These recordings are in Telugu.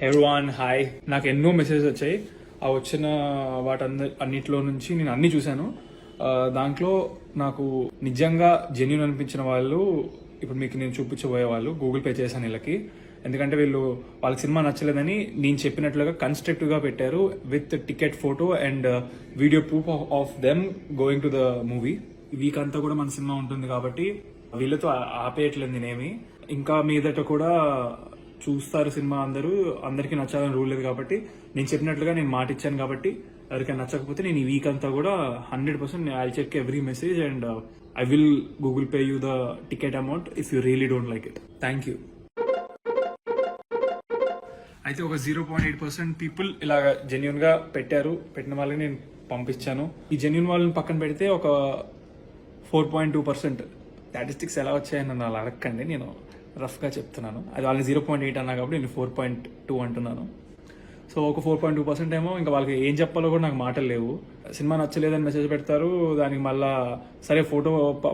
Everyone hi. నాకు ఎన్నో మెసేజెస్ వచ్చాయి. ఆ వచ్చిన అన్నిట్లో నుంచి నేను అన్ని చూశాను. దాంట్లో నాకు నిజంగా జెన్యూన్ అనిపించిన వాళ్ళు ఇప్పుడు మీకు నేను చూపించబోయే వాళ్ళు గూగుల్ పే చేశాను వీళ్ళకి. ఎందుకంటే వాళ్ళకి సినిమా నచ్చలేదని నేను చెప్పినట్లుగా కన్స్ట్రక్టివ్ గా పెట్టారు with ticket photo and video proof of them going to the movie. ఈ వీక్ అంతా కూడా మన సినిమా ఉంటుంది కాబట్టి వీళ్ళతో ఆపేయట్లేదు నేనేమి. ఇంకా మీదట కూడా చూస్తారు సినిమా, అందరికీ నచ్చాలని రూల్ లేదు కాబట్టి నేను చెప్పినట్లుగా నేను మాట ఇచ్చాను కాబట్టి ఎవరికైనా నచ్చకపోతే నేను ఈ వీక్ అంతా కూడా 100% I check every message and I will Google Pay you the ticket amount if you really don't like it. Thank you. అయితే ఒక 0.8% పీపుల్ ఇలా జెన్యున్ గా పెట్టిన వాళ్ళకి నేను పంపించాను. ఈ జెన్యున్ వాళ్ళని పక్కన పెడితే ఒక 4.2% స్టాటిస్టిక్స్ ఎలా వచ్చాయని నన్ను అలా అడగండి, నేను రఫ్ గా చెప్తున్నాను. అది వాళ్ళని 0.8 అన్నా కాబట్టి నేను 4.2 అంటున్నాను. సో ఒక 4.2% ఏమో ఇంకా వాళ్ళకి ఏం చెప్పాలో కూడా నాకు మాటలు లేవు. సినిమా నచ్చలేదని మెసేజ్ పెడతారు, దానికి మళ్ళా సరే ఫోటో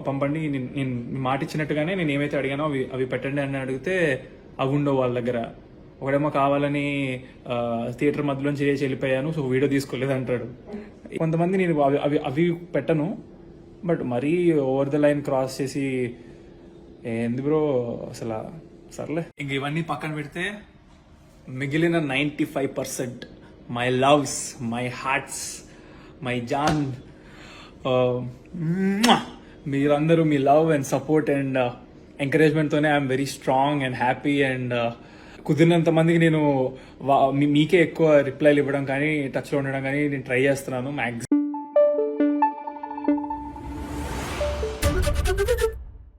పంపండి, నేను మాట ఇచ్చినట్టుగానే నేను ఏమైతే అడిగానో అవి పెట్టండి అని అడిగితే అవి ఉండవు వాళ్ళ దగ్గర. ఒకడేమో కావాలని థియేటర్ మధ్యలోంచి వెళ్ళిపోయాను సో వీడియో తీసుకోలేదు అంటాడు. కొంతమంది నేను అవి పెట్టను, బట్ మరీ ఓవర్ ద లైన్ క్రాస్ చేసి ఏంది బ్రో అసలు. సర్లే, ఇంక ఇవన్నీ పక్కన పెడితే మిగిలిన 95% my loves, my hearts, my జాన్, మీరందరూ మీ లవ్ అండ్ సపోర్ట్ అండ్ ఎంకరేజ్మెంట్తోనే I'm very strong and happy. And కుదిరినంత మందికి నేను మీకే ఎక్కువ రిప్లైలు ఇవ్వడం కానీ టచ్లో ఉండడం కానీ నేను ట్రై చేస్తున్నాను మ్యాక్సిమం.